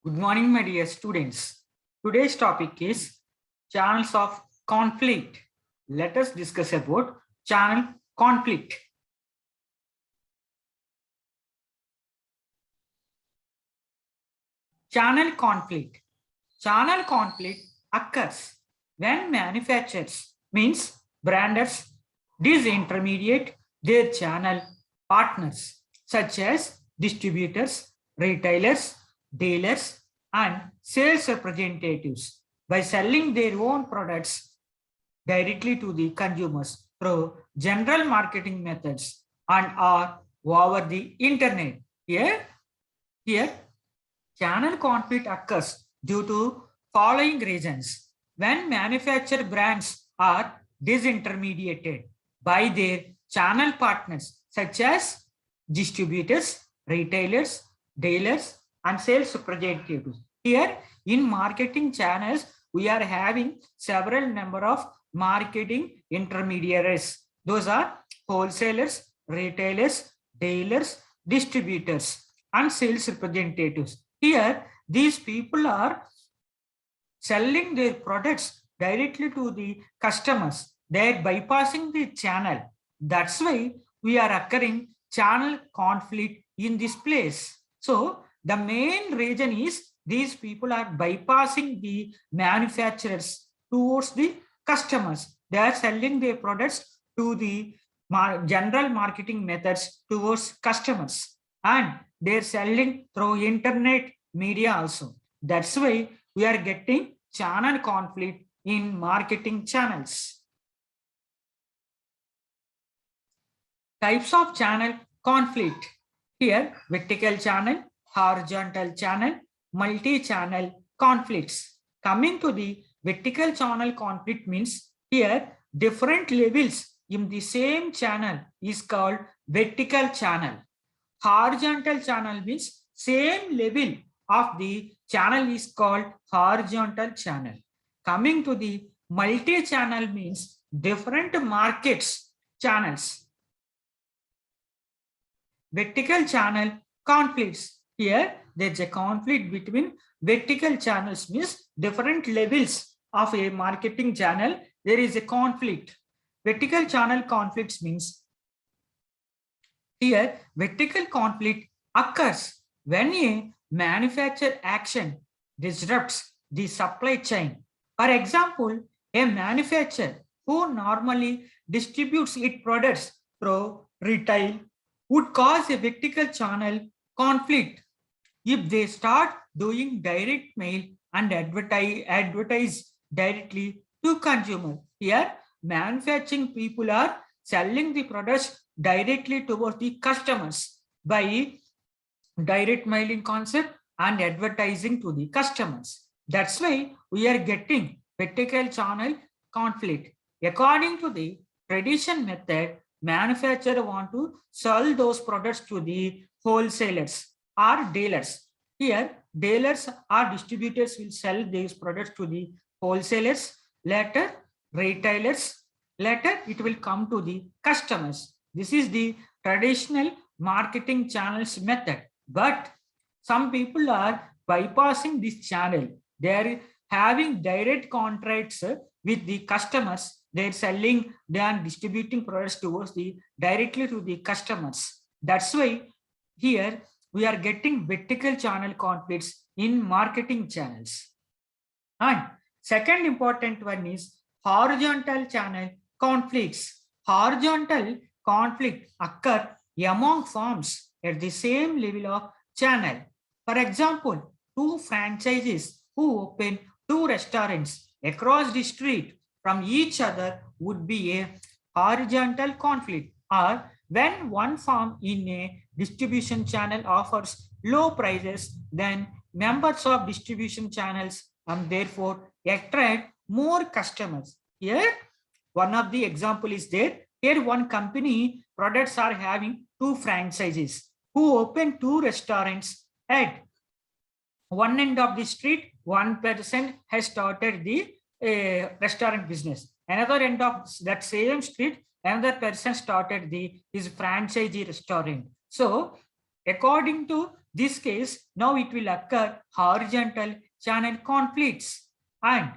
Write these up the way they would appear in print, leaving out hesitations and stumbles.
Good morning, my dear students. Today's topic is channels of conflict. Let us discuss about channel conflict. Channel conflict. Channel conflict occurs when manufacturers, means branders, disintermediate their channel partners such as distributors, retailers, dealers, and sales representatives by selling their own products directly to the consumers through general marketing methods and or over the internet. Here channel conflict occurs due to following reasons. When manufacturer brands are disintermediated by their channel partners such as distributors, retailers, dealers, and sales representatives. Here in marketing channels, we are having several number of marketing intermediaries. Those are wholesalers, retailers, dealers, distributors, and sales representatives. Here, these people are selling their products directly to the customers. They are bypassing the channel. That's why we are occurring channel conflict in this place. So the main reason is these people are bypassing the manufacturers towards the customers. They are selling their products to the general marketing methods towards customers, and they're selling through internet media also. That's why we are getting channel conflict in marketing channels. Types of channel conflict. Here, vertical channel, horizontal channel, multi-channel conflicts. Coming to the vertical channel conflict means here different levels in the same channel is called vertical channel. Horizontal channel means same level of the channel is called horizontal channel. Coming to the multi-channel means different markets channels. Vertical channel conflicts. Here there's a conflict between vertical channels means different levels of a marketing channel. There is a conflict. Vertical channel conflicts means here, vertical conflict occurs when a manufacturer action disrupts the supply chain. For example, a manufacturer who normally distributes its products through retail would cause a vertical channel conflict if they start doing direct mail and advertise directly to consumer. Here, manufacturing people are selling the products directly towards the customers by direct mailing concept and advertising to the customers. That's why we are getting vertical channel conflict. According to the tradition method, manufacturer want to sell those products to the wholesalers or dealers. Here, dealers or distributors will sell these products to the wholesalers, later retailers, later it will come to the customers. This is the traditional marketing channels method. But some people are bypassing this channel. They are having direct contracts with the customers. They're selling, they are distributing products towards the directly to the customers. That's why here we are getting vertical channel conflicts in marketing channels. And second important one is horizontal channel conflicts. Horizontal conflict occur among firms at the same level of channel. For example, two franchises who open two restaurants across the street from each other would be a horizontal conflict. Or when one firm in a distribution channel offers low prices, then members of distribution channels and therefore attract more customers. Here, one of the example is there. Here, one company products are having two franchises who open two restaurants at one end of the street. One person has started the restaurant business. Another end of that same street, another person started his franchisee restaurant. So According to this case, now it will occur horizontal channel conflicts. And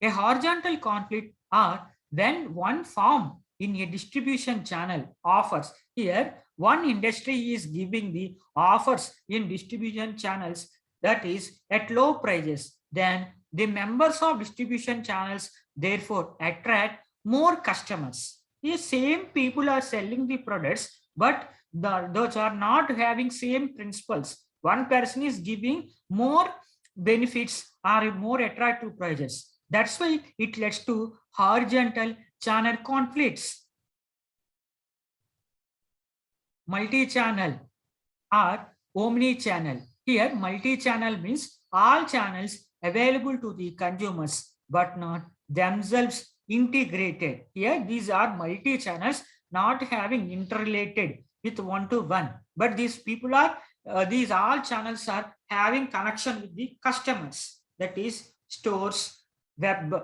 a horizontal conflict are when one firm in a distribution channel offers. Here, one industry is giving the offers in distribution channels, that is at low prices. Then the members of distribution channels therefore attract more customers. The same people are selling the products, but those are not having same principles. One person is giving more benefits or more attractive prices. That's why it leads to horizontal channel conflicts. Multi-channel or omni-channel. Here, multi-channel means all channels available to the consumers, but not themselves integrated. Here, these are multi-channels not having interrelated with one-to-one, but these people are, these all channels are having connection with the customers, that is stores, web,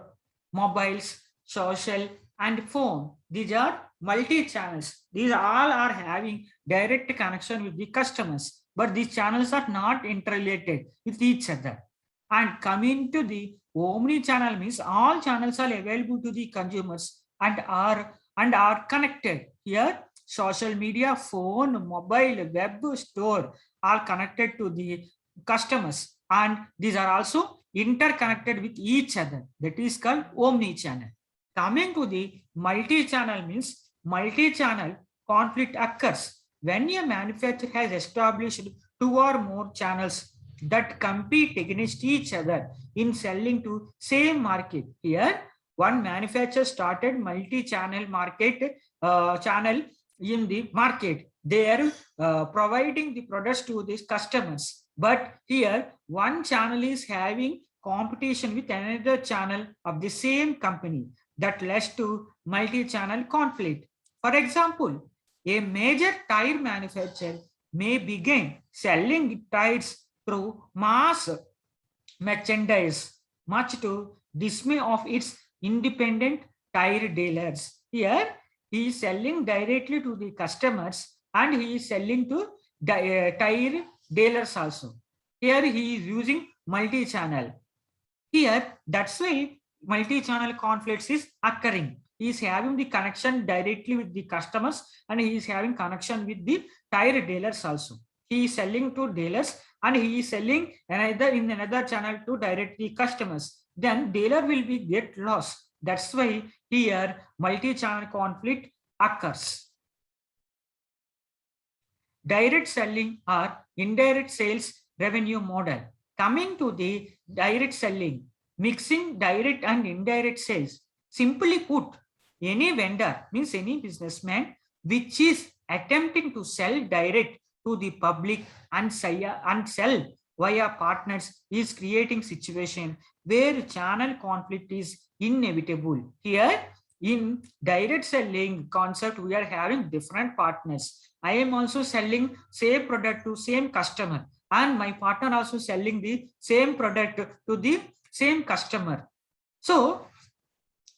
mobiles, social, and phone. These are multi-channels. These all are having direct connection with the customers, but these channels are not interrelated with each other. And coming to the omni-channel means all channels are available to the consumers and are connected. Here, social media, phone, mobile, web, store are connected to the customers, and these are also interconnected with each other. That is called omni-channel. Coming to the multi-channel means multi-channel conflict occurs when a manufacturer has established two or more channels that compete against each other in selling to same market. Here, one manufacturer started multi-channel market channel in the market. They are providing the products to these customers. But here, one channel is having competition with another channel of the same company. That leads to multi-channel conflict. For example, a major tire manufacturer may begin selling tires through mass merchandise, much to dismay of its independent tire dealers. Here, he is selling directly to the customers and he is selling to tire dealers also. Here, he is using multi-channel. Here, that's why multi-channel conflicts is occurring. He is having the connection directly with the customers and he is having connection with the tire dealers also. He is selling to dealers and he is selling another channel to directly customers. Then dealer will be get lost. That's why here multi-channel conflict occurs. Direct selling or indirect sales revenue model. Coming to the direct selling, mixing direct and indirect sales. Simply put, any vendor means any businessman which is attempting to sell direct to the public and sell via partners is creating situation where channel conflict is inevitable. Here, in direct selling concept, we are having different partners. I am also selling same product to same customer, and my partner also selling the same product to the same customer. So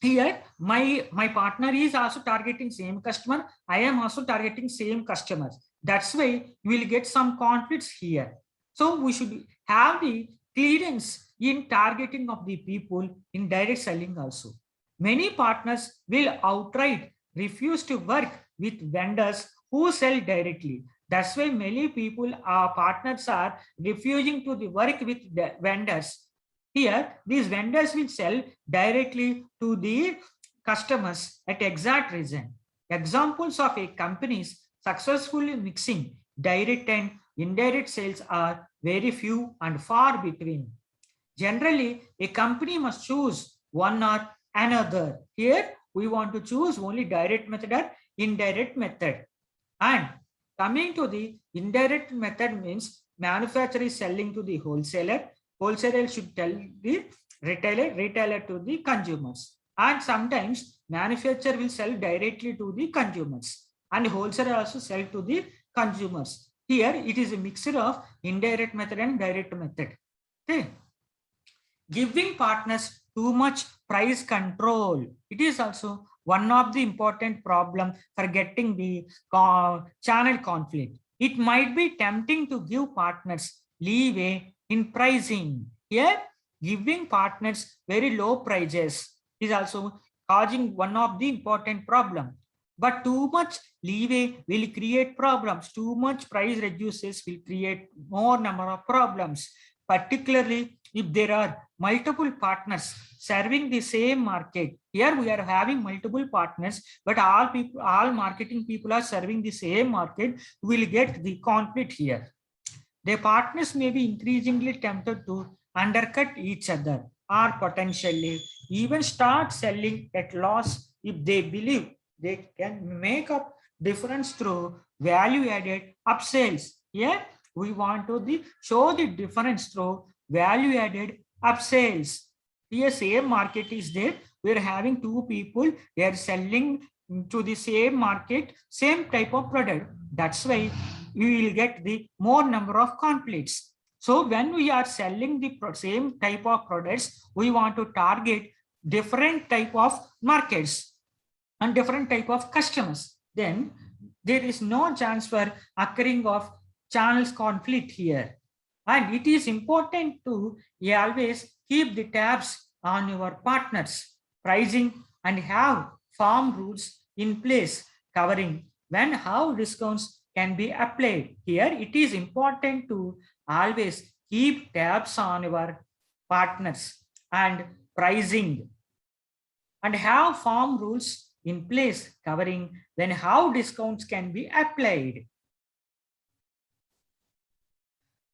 here my partner is also targeting same customer. I am also targeting same customers. That's why we will get some conflicts here. So we should have the clearance in targeting of the people in direct selling also. Many partners will outright refuse to work with vendors who sell directly. That's why many people, partners are refusing to the work with the vendors. Here, these vendors will sell directly to the customers at exact reason. Examples of a company's successfully mixing direct and indirect sales are very few and far between. Generally, a company must choose one or another. Here, we want to choose only direct method or indirect method. And coming to the indirect method means manufacturer is selling to the wholesaler. Wholesaler should tell the retailer to the consumers. And sometimes manufacturer will sell directly to the consumers and wholesaler also sell to the consumers. Here it is a mixture of indirect method and direct method. Okay. Giving partners too much price control. It is also one of the important problem for getting the channel conflict. it might be tempting to give partners leeway in pricing. Here, giving partners very low prices is also causing one of the important problem. But too much leeway will create problems. Too much price reduces will create more number of problems, particularly if there are multiple partners serving the same market. Here we are having multiple partners, but all marketing people are serving the same market. We will get the conflict here. The partners may be increasingly tempted to undercut each other or potentially even start selling at loss if they believe they can make up difference through value-added upsells. Here, we want to show the difference through value-added upsells. Here, same market is there. We are having two people. They are selling to the same market, same type of product. That's why we will get the more number of conflicts. So when we are selling the same type of products, we want to target different type of markets and different type of customers. Then there is no chance for occurring of channels conflict here. And it is important to always keep the tabs on your partners, pricing, and have firm rules in place covering when how discounts can be applied. Here, it is important to always keep tabs on your partners and pricing and have firm rules in place covering when how discounts can be applied.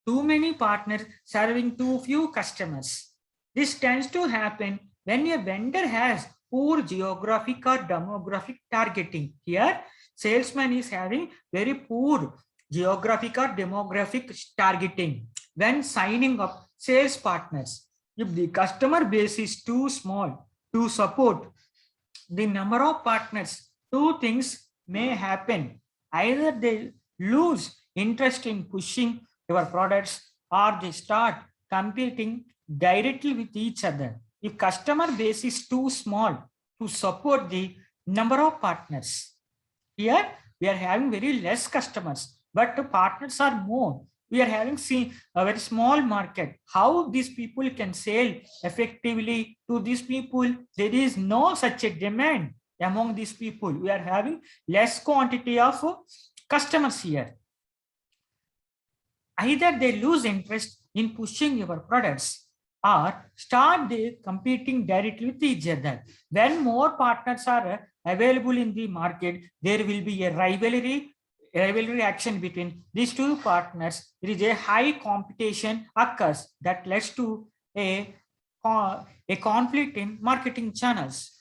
Too many partners serving too few customers. This tends to happen when a vendor has poor geographic or demographic targeting. Here, salesman is having very poor geographic or demographic targeting when signing up sales partners. If the customer base is too small to support the number of partners, two things may happen. Either they lose interest in pushing your products or they start competing directly with each other. If customer base is too small to support the number of partners, here we are having very less customers, but the partners are more. We are having seen a very small market. How these people can sell effectively to these people? There is no such a demand among these people. We are having less quantity of customers here. Either they lose interest in pushing your products or start they competing directly with each other. When more partners are available in the market, there will be a rivalry action between these two partners. There is a high competition occurs that leads to a conflict in marketing channels.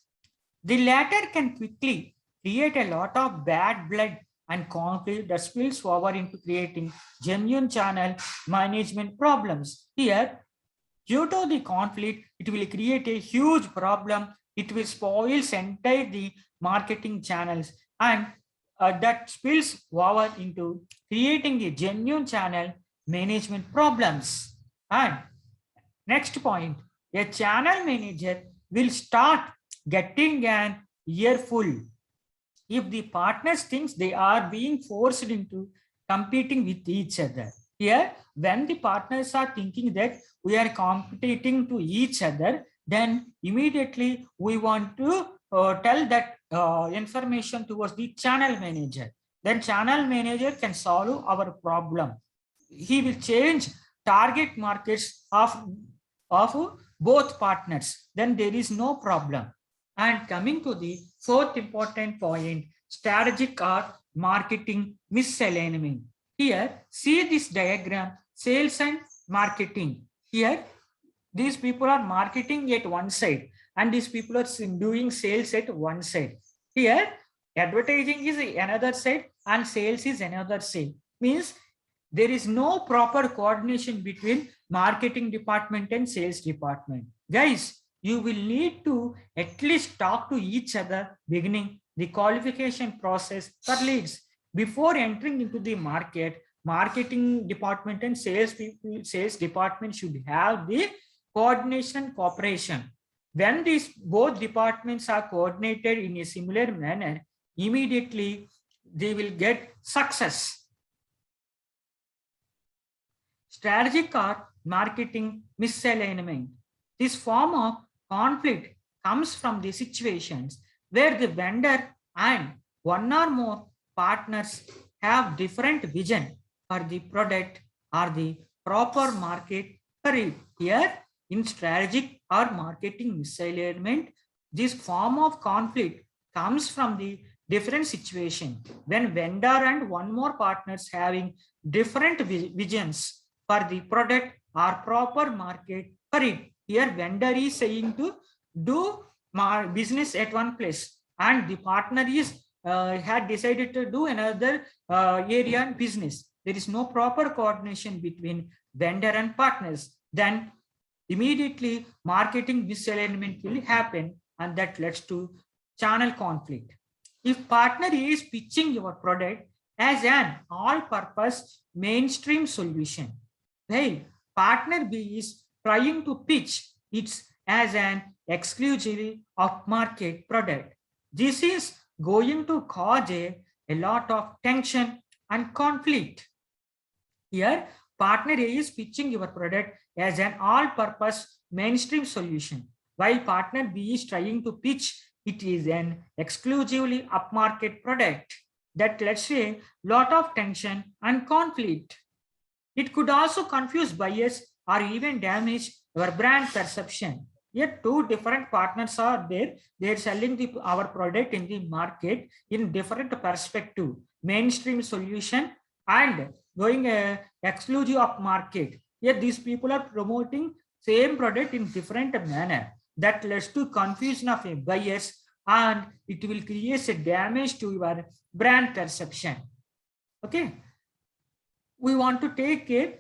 The latter can quickly create a lot of bad blood and conflict that spills over into creating genuine channel management problems. Here, due to the conflict, it will create a huge problem. It will spoil entire the marketing channels and that spills over into creating a genuine channel management problems. And next point, a channel manager will start getting an earful if the partners thinks they are being forced into competing with each other. Here, when the partners are thinking that we are competing to each other, then immediately we want to tell that information towards the channel manager. Then channel manager can solve our problem. He will change target markets of both partners. Then there is no problem. And coming to the fourth important point, strategic or marketing misalignment. Here, see this diagram, sales and marketing. Here, these people are marketing at one side and these people are doing sales at one side. Here, advertising is another side and sales is another side. Means there is no proper coordination between marketing department and sales department. Guys, you will need to at least talk to each other beginning the qualification process for leads. Before entering into the market, marketing department and sales department should have the coordination and cooperation. When these both departments are coordinated in a similar manner, immediately they will get success. strategic or marketing misalignment. This form of conflict comes from the situations where the vendor and one or more partners have different vision for the product or the proper market for it. Here, in strategic or marketing misalignment, this form of conflict comes from the different situation when vendor and one more partners having different visions for the product or proper market for it. Here, vendor is saying to do business at one place, and the partner is had decided to do another area and business. There is no proper coordination between vendor and partners. Then immediately marketing misalignment will happen, and that leads to channel conflict. If partner is pitching your product as an all-purpose mainstream solution, while partner B is trying to pitch it as an exclusively upmarket product, this is going to cause a lot of tension and conflict. Here, partner A is pitching your product as an all-purpose mainstream solution, while partner B is trying to pitch it is an exclusively upmarket product. That leads to a lot of tension and conflict. It could also confuse buyers or even damage your brand perception. Yet two different partners are there. They are selling our product in the market in different perspective. Mainstream solution and going exclusive of market. Yet these people are promoting same product in different manner. That leads to confusion of buyers, and it will create a damage to your brand perception. Okay. We want to take care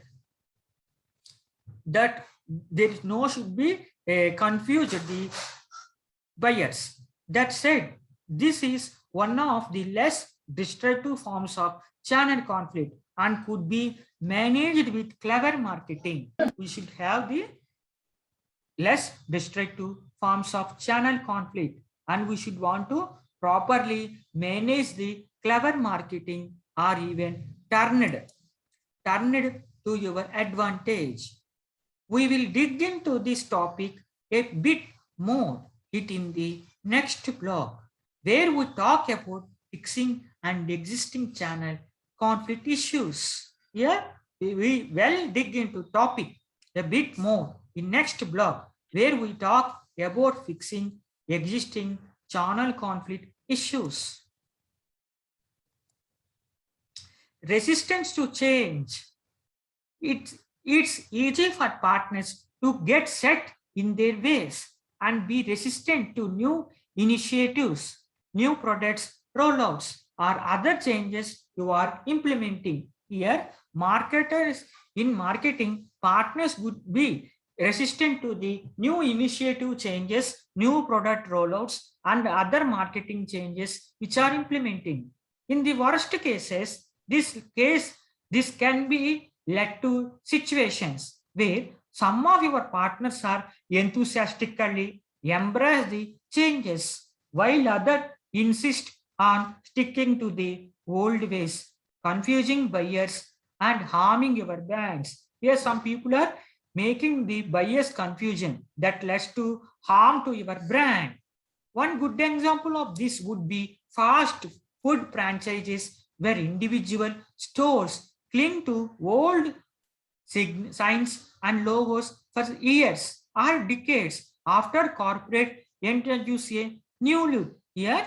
that there is no should be confused the buyers. That said, this is one of the less destructive forms of channel conflict and could be managed with clever marketing. We should have the less destructive forms of channel conflict, and we should want to properly manage the clever marketing or even turn it to your advantage. We will dig into this topic a bit more in the next blog, where we talk about fixing and existing channel conflict issues. Here we will dig into topic a bit more in next blog, where we talk about fixing existing channel conflict issues. Resistance to change. It's easy for partners to get set in their ways and be resistant to new initiatives, new products, rollouts, or other changes you are implementing. Here, marketers in marketing, partners would be resistant to the new initiative changes, new product rollouts, and other marketing changes which are implementing. In the worst cases, this can be led to situations where some of your partners are enthusiastically embrace the changes, while others insist on sticking to the old ways, confusing buyers and harming your brands. Here, some people are making the buyers confusion that leads to harm to your brand. One good example of this would be fast food franchises, where individual stores cling to old signs and logos for years or decades after corporate introduce a new look. Here,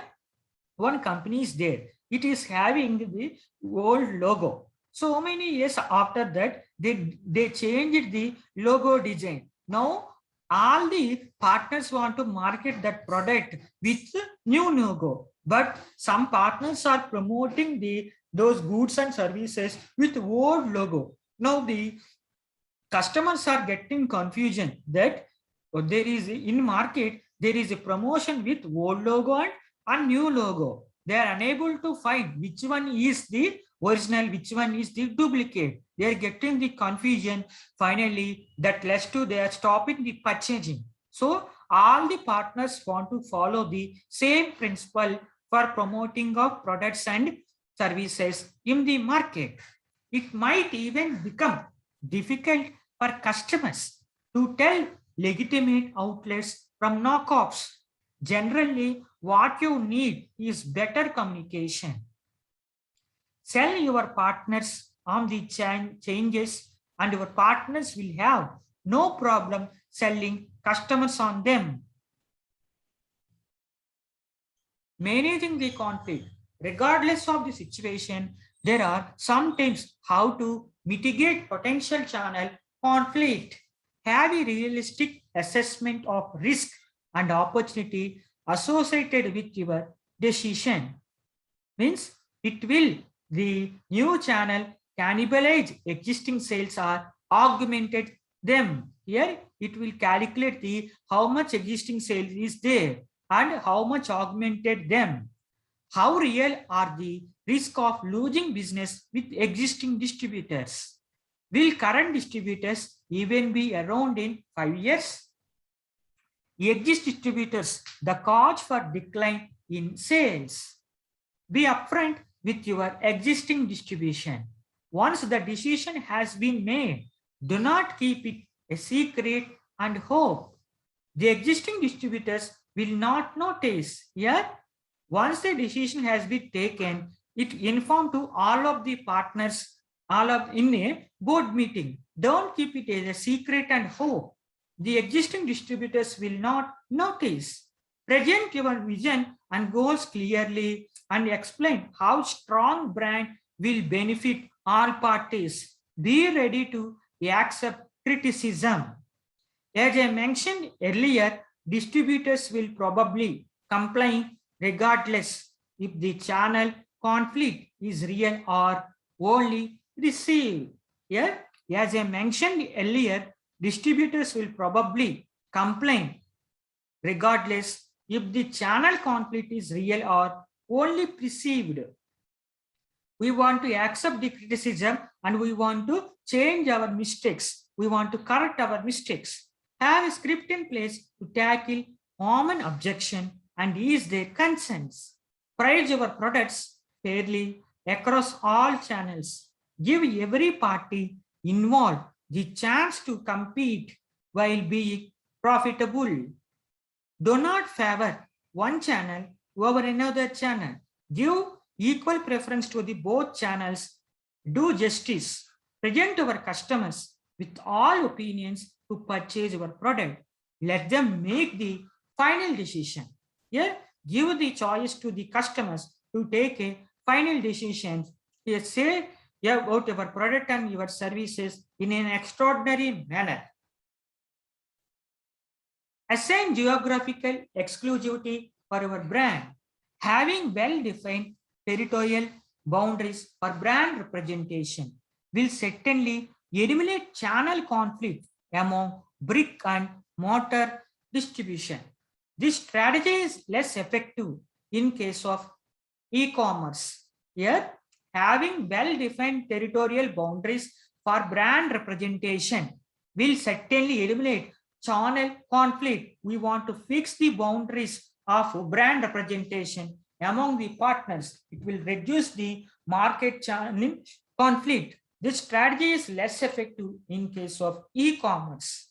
one company is there. It is having the old logo. So many years after that, they changed the logo design. Now, all the partners want to market that product with new logo. But some partners are promoting those goods and services with old logo. Now the customers are getting confusion that there is in market, there is a promotion with old logo and a new logo. They are unable to find which one is the original, which one is the duplicate. They are getting the confusion. Finally, that leads to they are stopping the purchasing. So all the partners want to follow the same principle for promoting of products and services in the market. It might even become difficult for customers to tell legitimate outlets from knockoffs. Generally, what you need is better communication. Sell your partners on the changes, and your partners will have no problem selling customers on them. Managing the conflict. Regardless of the situation, there are some tips how to mitigate potential channel conflict. Have a realistic assessment of risk and opportunity associated with your decision. Means it will the new channel cannibalize existing sales or augmented them. Here it will calculate the how much existing sales is there and how much augmented them. How real are the risk of losing business with existing distributors? Will current distributors even be around in 5 years? Exist distributors, the cause for decline in sales. Be upfront with your existing distribution. Once the decision has been made, do not keep it a secret and hope the existing distributors will not notice. Here, once the decision has been taken, it inform to all of the partners, all of in a board meeting. Don't keep it as a secret and hope the existing distributors will not notice. Present your vision and goals clearly and explain how strong brand will benefit all parties. Be ready to accept criticism. As I mentioned earlier, distributors will probably complain regardless if the channel conflict is real or only received. Here, as I mentioned earlier, distributors will probably complain regardless if the channel conflict is real or only perceived. We want to accept the criticism and we want to change our mistakes. We want to correct our mistakes. Have a script in place to tackle common objection and ease their concerns. Price your products fairly across all channels. Give every party involved the chance to compete while being profitable. Do not favor one channel over another channel. Give equal preference to the both channels. Do justice. Present our customers with all opinions to purchase your product. Let them make the final decision. Here, give the choice to the customers to take a final decision. Here, say about your product and your services in an extraordinary manner. Assign geographical exclusivity for your brand. Having well-defined territorial boundaries for brand representation will certainly eliminate channel conflict among brick and mortar distribution. This strategy is less effective in case of e-commerce. Here, having well-defined territorial boundaries for brand representation will certainly eliminate channel conflict. We want to fix the boundaries of brand representation among the partners. It will reduce the market channel conflict. This strategy is less effective in case of e-commerce.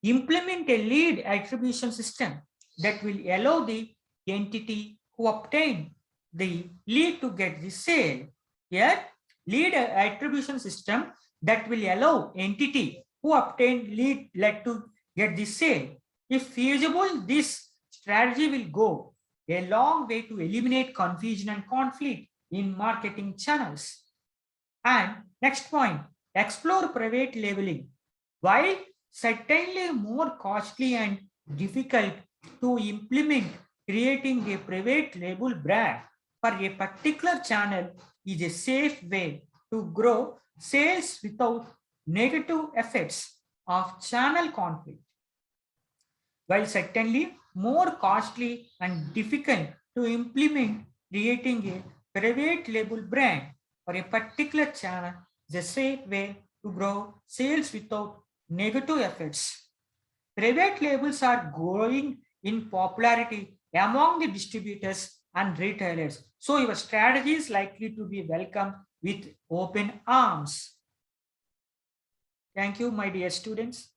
Implement a lead attribution system that will allow the entity who obtained the lead to get the sale. Here, lead attribution system that will allow entity who obtained lead led to get the sale. If feasible, this strategy will go a long way to eliminate confusion and conflict in marketing channels. And next point, explore private labeling. While certainly more costly and difficult to implement, creating a private label brand for a particular channel is a safe way to grow sales without negative effects of channel conflict. While certainly more costly and difficult to implement, creating a private label brand for a particular channel is a safe way to grow sales without negative effects. Private labels are growing in popularity among the distributors and retailers. So your strategy is likely to be welcomed with open arms. Thank you, my dear students.